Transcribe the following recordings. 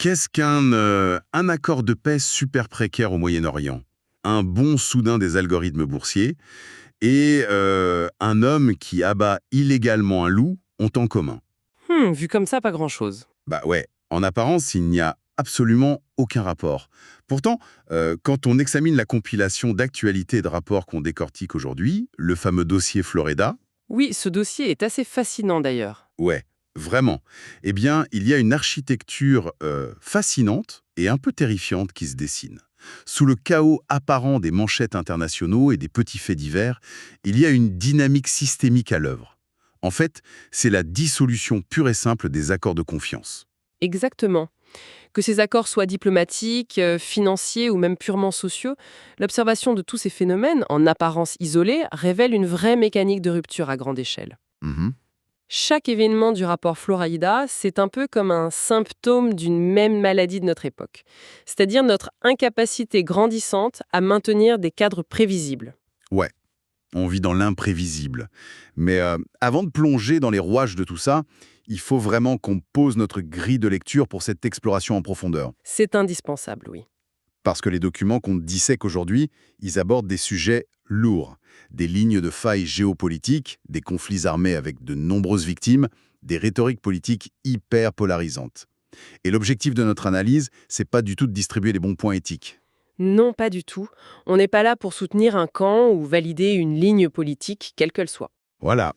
Qu'est-ce qu'un accord de paix super précaire au Moyen-Orient? Un bond soudain des algorithmes boursiers et un homme qui abat illégalement un loup ont en commun. Vu comme ça, pas grand-chose. Bah ouais, en apparence, il n'y a absolument aucun rapport. Pourtant, quand on examine la compilation d'actualités et de rapports qu'on décortique aujourd'hui, le fameux dossier Florida, Oui, ce dossier est assez fascinant d'ailleurs. ouais, vraiment, eh bien, il y a une architecture fascinante et un peu terrifiante qui se dessine. Sous le chaos apparent des manchettes internationaux et des petits faits divers, il y a une dynamique systémique à l'œuvre. En fait, c'est la dissolution pure et simple des accords de confiance. Exactement. Que ces accords soient diplomatiques, financiers ou même purement sociaux, l'observation de tous ces phénomènes, en apparence isolés, révèle une vraie mécanique de rupture à grande échelle. Mhm. Chaque événement du rapport Florida, c'est un peu comme un symptôme d'une même maladie de notre époque, c'est-à-dire notre incapacité grandissante à maintenir des cadres prévisibles. Ouais, on vit dans l'imprévisible. Mais avant de plonger dans les rouages de tout ça, il faut vraiment qu'on pose notre grille de lecture pour cette exploration en profondeur. C'est indispensable, oui. Parce que les documents qu'on dissèque aujourd'hui, ils abordent des sujets lourds, des lignes de faille géopolitiques, des conflits armés avec de nombreuses victimes, des rhétoriques politiques hyper polarisantes. Et l'objectif de notre analyse, c'est pas du tout de distribuer les bons points éthiques. Non, pas du tout. On n'est pas là pour soutenir un camp ou valider une ligne politique, quelle qu'elle soit. Voilà,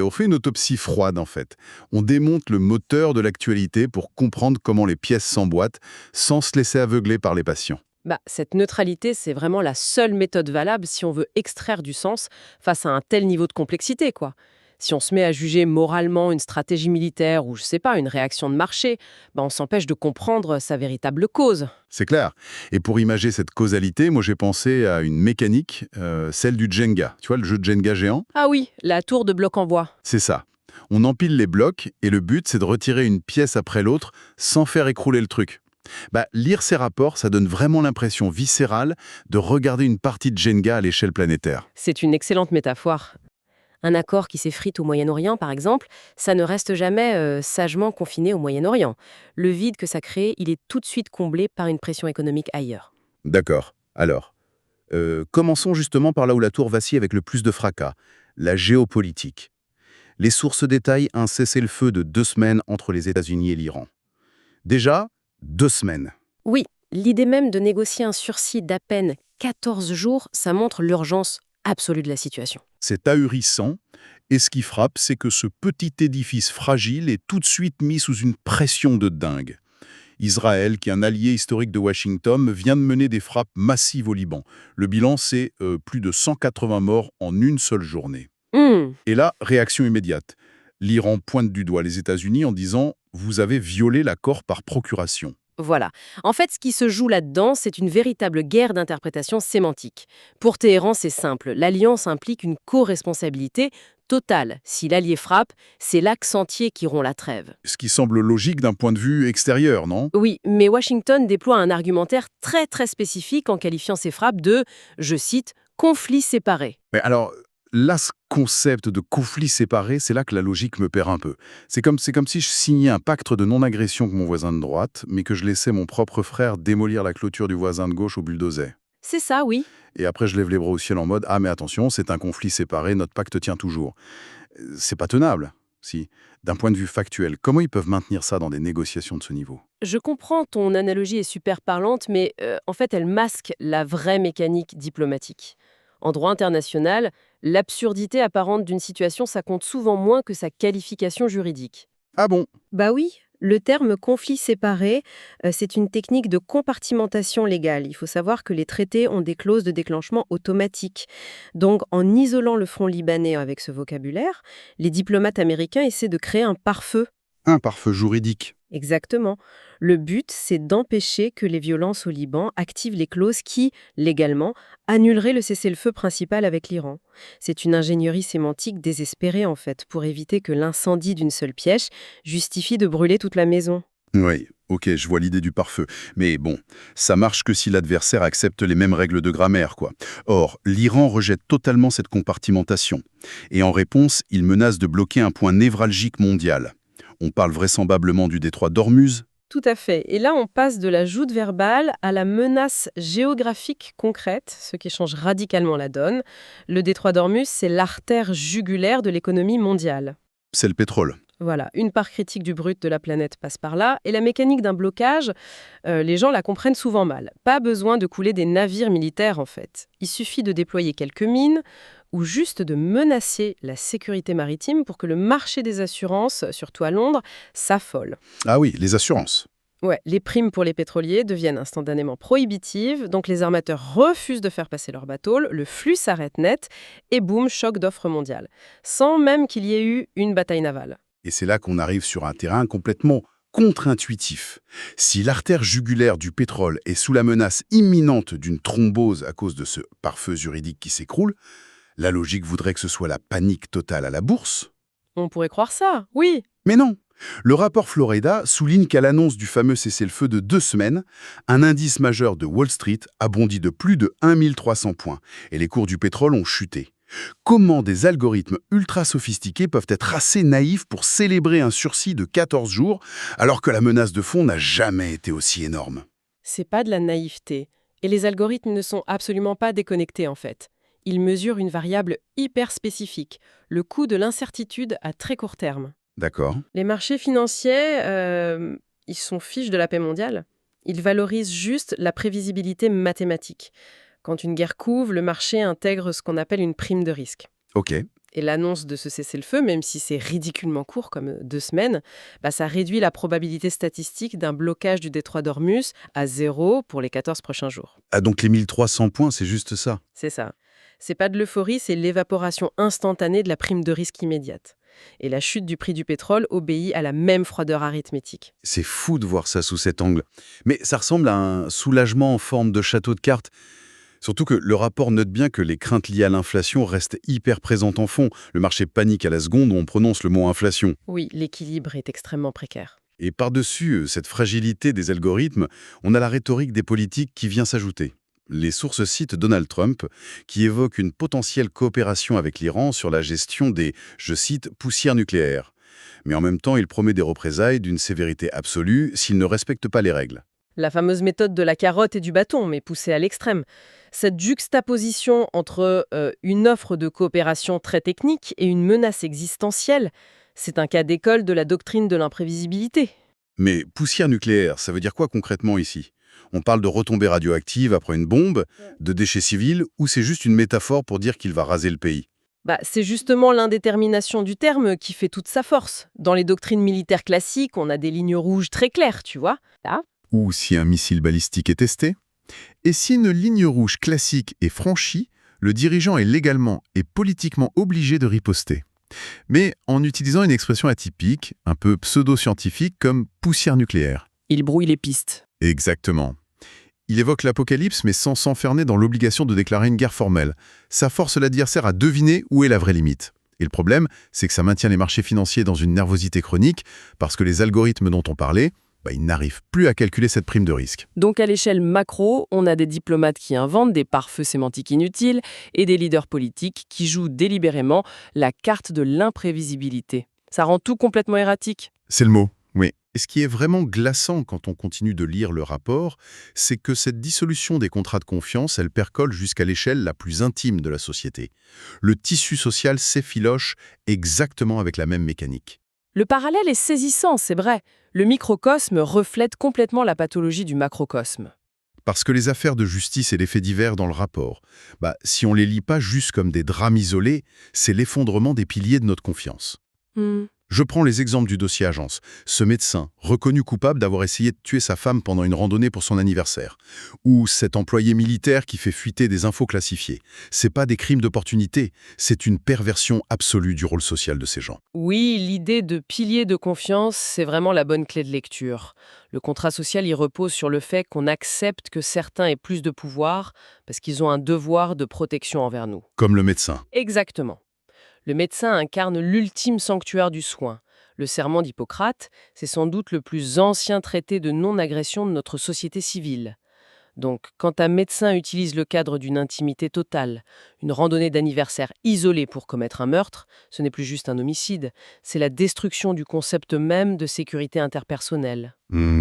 on fait une autopsie froide en fait. On démonte le moteur de l'actualité pour comprendre comment les pièces s'emboîtent sans se laisser aveugler par les passions. Cette neutralité, c'est vraiment la seule méthode valable si on veut extraire du sens face à un tel niveau de complexité, quoi. Si on se met à juger moralement une stratégie militaire ou, je sais pas, une réaction de marché, on s'empêche de comprendre sa véritable cause. C'est clair. Et pour imager cette causalité, moi j'ai pensé à une mécanique, celle du Jenga. Tu vois, le jeu de Jenga géant? Ah oui, la tour de bloc-en-bois. C'est ça. On empile les blocs et le but, c'est de retirer une pièce après l'autre sans faire écrouler le truc. Lire ces rapports, ça donne vraiment l'impression viscérale de regarder une partie de Jenga à l'échelle planétaire. C'est une excellente métaphore. Un accord qui s'effrite au Moyen-Orient, par exemple, ça ne reste jamais sagement confiné au Moyen-Orient. Le vide que ça crée, il est tout de suite comblé par une pression économique ailleurs. D'accord. Alors, commençons justement par là où la tour vacille avec le plus de fracas, la géopolitique. Les sources détaillent un cessez-le-feu de 2 semaines entre les États-Unis et l'Iran. Déjà, 2 semaines. Oui, l'idée même de négocier un sursis d'à peine 14 jours, ça montre l'urgence absolue de la situation. C'est ahurissant, et ce qui frappe, c'est que ce petit édifice fragile est tout de suite mis sous une pression de dingue. Israël, qui est un allié historique de Washington, vient de mener des frappes massives au Liban. Le bilan, c'est plus de 180 morts en une seule journée. Et là, réaction immédiate. L'Iran pointe du doigt les États-Unis en disant « Vous avez violé l'accord par procuration ». Voilà. En fait, ce qui se joue là-dedans, c'est une véritable guerre d'interprétation sémantique. Pour Téhéran, c'est simple. L'alliance implique une co-responsabilité totale. Si l'allié frappe, c'est l'axe entier qui rompt la trêve. Ce qui semble logique d'un point de vue extérieur, non? Oui, mais Washington déploie un argumentaire très très spécifique en qualifiant ces frappes de, je cite, conflits séparés. Mais alors, là, ce concept de conflit séparé, c'est là que la logique me perd un peu. C'est comme si je signais un pacte de non-agression avec mon voisin de droite, mais que je laissais mon propre frère démolir la clôture du voisin de gauche au bulldozer. C'est ça, oui. Et après, je lève les bras au ciel en mode « Ah, mais attention, c'est un conflit séparé, notre pacte tient toujours ». C'est pas tenable, si. D'un point de vue factuel, comment ils peuvent maintenir ça dans des négociations de ce niveau? Je comprends, ton analogie est super parlante, mais en fait, elle masque la vraie mécanique diplomatique. En droit international, l'absurdité apparente d'une situation, ça compte souvent moins que sa qualification juridique. Ah bon? Bah oui, le terme conflit séparé, c'est une technique de compartimentation légale. Il faut savoir que les traités ont des clauses de déclenchement automatiques. Donc, en isolant le front libanais avec ce vocabulaire, les diplomates américains essaient de créer un pare-feu. Un pare-feu juridique. Exactement. Le but, c'est d'empêcher que les violences au Liban activent les clauses qui, légalement, annuleraient le cessez-le-feu principal avec l'Iran. C'est une ingénierie sémantique désespérée, en fait, pour éviter que l'incendie d'une seule pièce justifie de brûler toute la maison. Oui, ok, je vois l'idée du pare-feu. Mais bon, ça marche que si l'adversaire accepte les mêmes règles de grammaire, quoi. Or, l'Iran rejette totalement cette compartimentation. Et en réponse, il menace de bloquer un point névralgique mondial. On parle vraisemblablement du détroit d'Ormuz, Tout à fait. Et là, on passe de la joute verbale à la menace géographique concrète, ce qui change radicalement la donne. Le détroit d'Ormuz, c'est l'artère jugulaire de l'économie mondiale. C'est le pétrole. Voilà, une part critique du brut de la planète passe par là, et la mécanique d'un blocage, les gens la comprennent souvent mal. Pas besoin de couler des navires militaires, en fait. Il suffit de déployer quelques mines, ou juste de menacer la sécurité maritime pour que le marché des assurances, surtout à Londres, s'affole. Ah oui, les assurances. Ouais, les primes pour les pétroliers deviennent instantanément prohibitives, donc les armateurs refusent de faire passer leurs bateaux, le flux s'arrête net, et boum, choc d'offre mondiale. Sans même qu'il y ait eu une bataille navale. Et c'est là qu'on arrive sur un terrain complètement contre-intuitif. Si l'artère jugulaire du pétrole est sous la menace imminente d'une thrombose à cause de ce pare-feu juridique qui s'écroule, la logique voudrait que ce soit la panique totale à la bourse. On pourrait croire ça, oui. Mais non. Le rapport Florida souligne qu'à l'annonce du fameux cessez-le-feu de 2 semaines, un indice majeur de Wall Street a bondi de plus de 1300 points et les cours du pétrole ont chuté. Comment des algorithmes ultra sophistiqués peuvent être assez naïfs pour célébrer un sursis de 14 jours alors que la menace de fond n'a jamais été aussi énorme? C'est pas de la naïveté. Et les algorithmes ne sont absolument pas déconnectés, en fait. Ils mesurent une variable hyper spécifique, le coût de l'incertitude à très court terme. D'accord. Les marchés financiers, ils sont fiches de la paix mondiale. Ils valorisent juste la prévisibilité mathématique. Quand une guerre couve, le marché intègre ce qu'on appelle une prime de risque. Ok. Et l'annonce de ce cessez-le-feu, même si c'est ridiculement court, comme 2 semaines, ça réduit la probabilité statistique d'un blocage du détroit d'Ormuz à 0 pour les 14 prochains jours. Ah donc les 1300 points, c'est juste ça. C'est ça. C'est pas de l'euphorie, c'est l'évaporation instantanée de la prime de risque immédiate. Et la chute du prix du pétrole obéit à la même froideur arithmétique. C'est fou de voir ça sous cet angle. Mais ça ressemble à un soulagement en forme de château de cartes. Surtout que le rapport note bien que les craintes liées à l'inflation restent hyper présentes en fond. Le marché panique à la seconde où on prononce le mot inflation. Oui, l'équilibre est extrêmement précaire. Et par-dessus cette fragilité des algorithmes, on a la rhétorique des politiques qui vient s'ajouter. Les sources citent Donald Trump, qui évoque une potentielle coopération avec l'Iran sur la gestion des, je cite, poussières nucléaires. Mais en même temps, il promet des représailles d'une sévérité absolue s'il ne respecte pas les règles. La fameuse méthode de la carotte et du bâton, mais poussée à l'extrême. Cette juxtaposition entre une offre de coopération très technique et une menace existentielle, c'est un cas d'école de la doctrine de l'imprévisibilité. Mais poussière nucléaire, ça veut dire quoi concrètement ici? On parle de retombées radioactives après une bombe, de déchets civils, ou c'est juste une métaphore pour dire qu'il va raser le pays? C'est justement l'indétermination du terme qui fait toute sa force. Dans les doctrines militaires classiques, on a des lignes rouges très claires, tu vois. Là, Ou si un missile balistique est testé? Et si une ligne rouge classique est franchie, le dirigeant est légalement et politiquement obligé de riposter. Mais en utilisant une expression atypique, un peu pseudo-scientifique comme poussière nucléaire. il brouille les pistes. Exactement. Il évoque l'apocalypse mais sans s'enfermer dans l'obligation de déclarer une guerre formelle. Ça force l'adversaire à deviner où est la vraie limite. Et le problème, c'est que ça maintient les marchés financiers dans une nervosité chronique parce que les algorithmes dont on parlait, ils n'arrivent plus à calculer cette prime de risque. Donc à l'échelle macro, on a des diplomates qui inventent des pare-feux sémantiques inutiles et des leaders politiques qui jouent délibérément la carte de l'imprévisibilité. Ça rend tout complètement erratique. C'est le mot, oui. Et ce qui est vraiment glaçant quand on continue de lire le rapport, c'est que cette dissolution des contrats de confiance, elle percole jusqu'à l'échelle la plus intime de la société. Le tissu social s'effiloche exactement avec la même mécanique. Le parallèle est saisissant, c'est vrai. Le microcosme reflète complètement la pathologie du macrocosme. Parce que les affaires de justice et les faits divers dans le rapport, si on les lit pas juste comme des drames isolés, c'est l'effondrement des piliers de notre confiance. Je prends les exemples du dossier Agence. Ce médecin, reconnu coupable d'avoir essayé de tuer sa femme pendant une randonnée pour son anniversaire. Ou cet employé militaire qui fait fuiter des infos classifiées. C'est pas des crimes d'opportunité, c'est une perversion absolue du rôle social de ces gens. Oui, l'idée de pilier de confiance, c'est vraiment la bonne clé de lecture. Le contrat social, il repose sur le fait qu'on accepte que certains aient plus de pouvoir parce qu'ils ont un devoir de protection envers nous. Comme le médecin. Exactement. Le médecin incarne l'ultime sanctuaire du soin. Le serment d'Hippocrate, c'est sans doute le plus ancien traité de non-agression de notre société civile. Donc, quand un médecin utilise le cadre d'une intimité totale, une randonnée d'anniversaire isolée pour commettre un meurtre, ce n'est plus juste un homicide, c'est la destruction du concept même de sécurité interpersonnelle.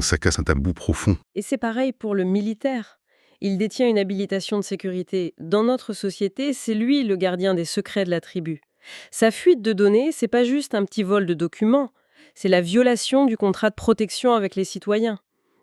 Ça casse un tabou profond. Et c'est pareil pour le militaire. Il détient une habilitation de sécurité. Dans notre société, c'est lui le gardien des secrets de la tribu. Sa fuite de données, c'est pas juste un petit vol de documents, c'est la violation du contrat de protection avec les citoyens.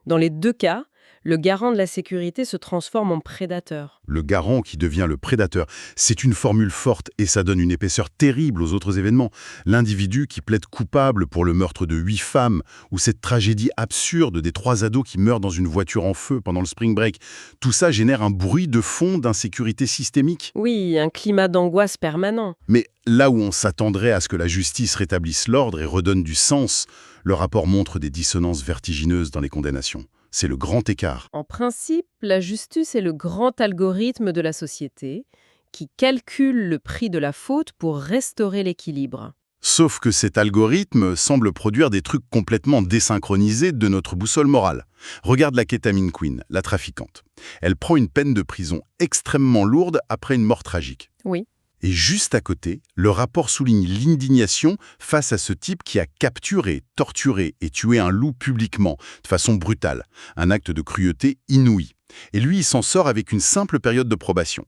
Dans les deux cas, le garant de la sécurité se transforme en prédateur. Le garant qui devient le prédateur. C'est une formule forte et ça donne une épaisseur terrible aux autres événements. L'individu qui plaide coupable pour le meurtre de 8 femmes ou cette tragédie absurde des 3 ados qui meurent dans une voiture en feu pendant le spring break. Tout ça génère un bruit de fond d'insécurité systémique. Oui, un climat d'angoisse permanent. Mais là où on s'attendrait à ce que la justice rétablisse l'ordre et redonne du sens, le rapport montre des dissonances vertigineuses dans les condamnations. C'est le grand écart. En principe, la justice est le grand algorithme de la société qui calcule le prix de la faute pour restaurer l'équilibre. Sauf que cet algorithme semble produire des trucs complètement désynchronisés de notre boussole morale. Regarde la Ketamine Queen, la trafiquante. Elle prend une peine de prison extrêmement lourde après une mort tragique. Oui. Et juste à côté, le rapport souligne l'indignation face à ce type qui a capturé, torturé et tué un loup publiquement, de façon brutale. Un acte de cruauté inouï. Et lui, il s'en sort avec une simple période de probation.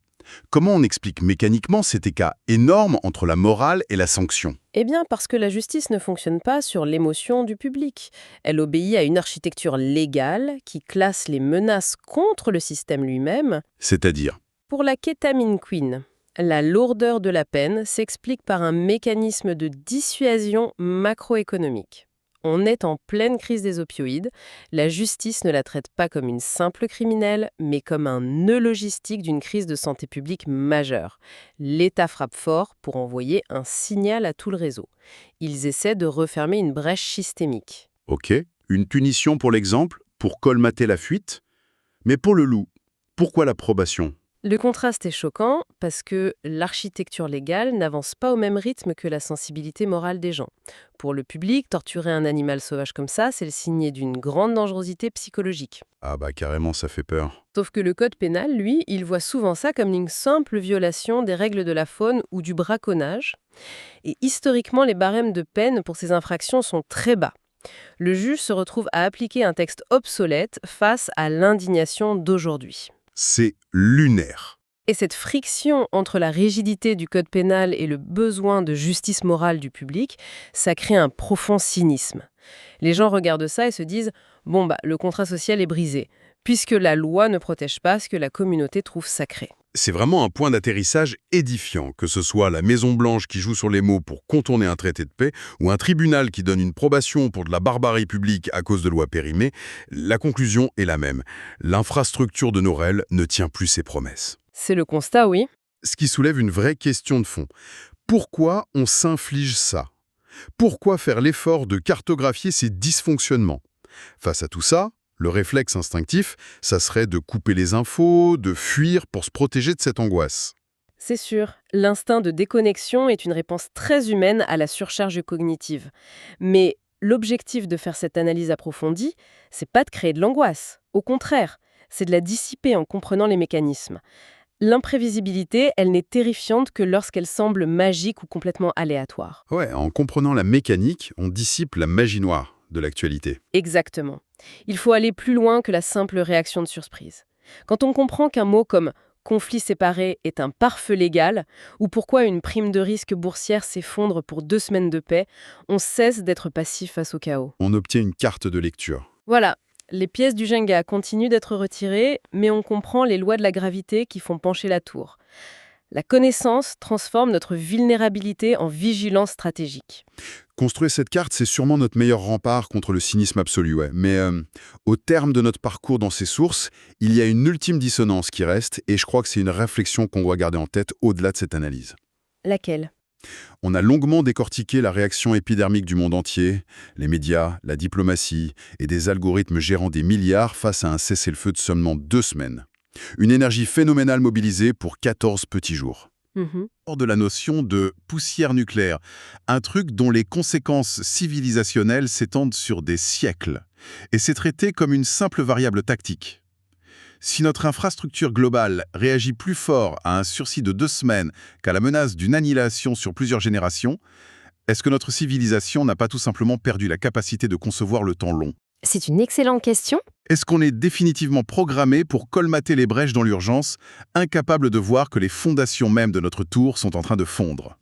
Comment on explique mécaniquement cet écart énorme entre la morale et la sanction? Eh bien, parce que la justice ne fonctionne pas sur l'émotion du public. Elle obéit à une architecture légale qui classe les menaces contre le système lui-même. C'est-à-dire? Pour la Ketamine Queen, la lourdeur de la peine s'explique par un mécanisme de dissuasion macroéconomique. On est en pleine crise des opioïdes. La justice ne la traite pas comme une simple criminelle, mais comme un nœud logistique d'une crise de santé publique majeure. L'État frappe fort pour envoyer un signal à tout le réseau. Ils essaient de refermer une brèche systémique. Ok, une punition pour l'exemple, pour colmater la fuite. Mais pour le loup, pourquoi la probation? Le contraste est choquant parce que l'architecture légale n'avance pas au même rythme que la sensibilité morale des gens. Pour le public, torturer un animal sauvage comme ça, c'est le signe d'une grande dangerosité psychologique. Ah bah carrément, ça fait peur. Sauf que le code pénal, lui, il voit souvent ça comme une simple violation des règles de la faune ou du braconnage. Et historiquement, les barèmes de peine pour ces infractions sont très bas. Le juge se retrouve à appliquer un texte obsolète face à l'indignation d'aujourd'hui. C'est lunaire. Et cette friction entre la rigidité du code pénal et le besoin de justice morale du public, ça crée un profond cynisme. Les gens regardent ça et se disent « Bon, le contrat social est brisé, puisque la loi ne protège pas ce que la communauté trouve sacré. » C'est vraiment un point d'atterrissage édifiant, que ce soit la Maison-Blanche qui joue sur les mots pour contourner un traité de paix ou un tribunal qui donne une probation pour de la barbarie publique à cause de lois périmées. La conclusion est la même. L'infrastructure de Norel ne tient plus ses promesses. C'est le constat, oui. Ce qui soulève une vraie question de fond. Pourquoi on s'inflige ça? Pourquoi faire l'effort de cartographier ces dysfonctionnements? Face à tout ça, le réflexe instinctif, ça serait de couper les infos, de fuir pour se protéger de cette angoisse. C'est sûr, l'instinct de déconnexion est une réponse très humaine à la surcharge cognitive. Mais l'objectif de faire cette analyse approfondie, c'est pas de créer de l'angoisse. Au contraire, c'est de la dissiper en comprenant les mécanismes. L'imprévisibilité, elle n'est terrifiante que lorsqu'elle semble magique ou complètement aléatoire. Ouais, en comprenant la mécanique, on dissipe la magie noire de l'actualité. Exactement. Il faut aller plus loin que la simple réaction de surprise. Quand on comprend qu'un mot comme conflit séparé est un pare-feu légal, ou pourquoi une prime de risque boursière s'effondre pour 2 semaines de paix, on cesse d'être passif face au chaos. On obtient une carte de lecture. Voilà, les pièces du Jenga continuent d'être retirées, mais on comprend les lois de la gravité qui font pencher la tour. La connaissance transforme notre vulnérabilité en vigilance stratégique. Construire cette carte, c'est sûrement notre meilleur rempart contre le cynisme absolu, ouais. Mais au terme de notre parcours dans ces sources, il y a une ultime dissonance qui reste, et je crois que c'est une réflexion qu'on doit garder en tête au-delà de cette analyse. Laquelle ? On a longuement décortiqué la réaction épidermique du monde entier, les médias, la diplomatie et des algorithmes gérant des milliards face à un cessez-le-feu de seulement 2 semaines. Une énergie phénoménale mobilisée pour 14 petits jours. Hors de la notion de poussière nucléaire, un truc dont les conséquences civilisationnelles s'étendent sur des siècles, et c'est traité comme une simple variable tactique. Si notre infrastructure globale réagit plus fort à un sursis de 2 semaines qu'à la menace d'une annihilation sur plusieurs générations, est-ce que notre civilisation n'a pas tout simplement perdu la capacité de concevoir le temps long? C'est une excellente question. Est-ce qu'on est définitivement programmé pour colmater les brèches dans l'urgence, incapable de voir que les fondations mêmes de notre tour sont en train de fondre?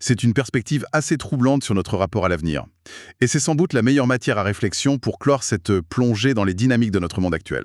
C'est une perspective assez troublante sur notre rapport à l'avenir. Et c'est sans doute la meilleure matière à réflexion pour clore cette plongée dans les dynamiques de notre monde actuel.